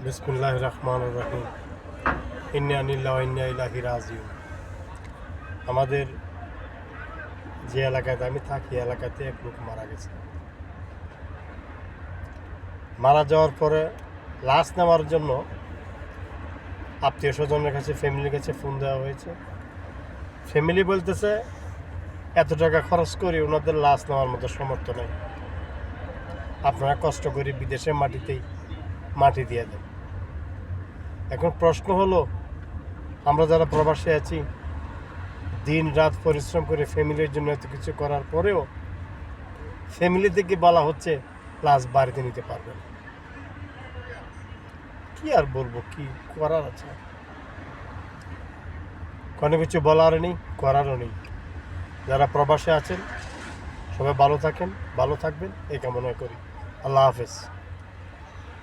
বিসমিল্লাহির রহমানির রহিম। ইন্না লিল্লাহি ওয়া ইন্না ইলাইহি রাজিউন। আমাদের যে এলাকাতে আমি থাকি, এলাকাতে এক লোক মারা গেছে। মারা যাওয়ার পরে লাশ নেওয়ার জন্য আত্মীয় স্বজনের কাছে, ফ্যামিলির কাছে ফোন দেওয়া হয়েছে। ফ্যামিলি বলতেছে এত টাকা খরচ করি ওনাদের লাশ নেওয়ার মতো সামর্থ্য নেই, আপনারা কষ্ট করে বিদেশের মাটিতেই মাটি দিয়ে দেন। এখন প্রশ্ন হলো, আমরা যারা প্রবাসে আছি, দিন রাত পরিশ্রম করে ফ্যামিলির জন্য এত কিছু করার পরেও ফ্যামিলি থেকে বলা হচ্ছে লাশ বাড়িতে নিতে পারবে না। কি আর বলবো, কি করার আছে? কোনো কিছু বলার নেই, করারও নেই। যারা প্রবাসে আছেন সবাই ভালো থাকেন, ভালো থাকবেন এই কামনা করি। আল্লাহ হাফেজ।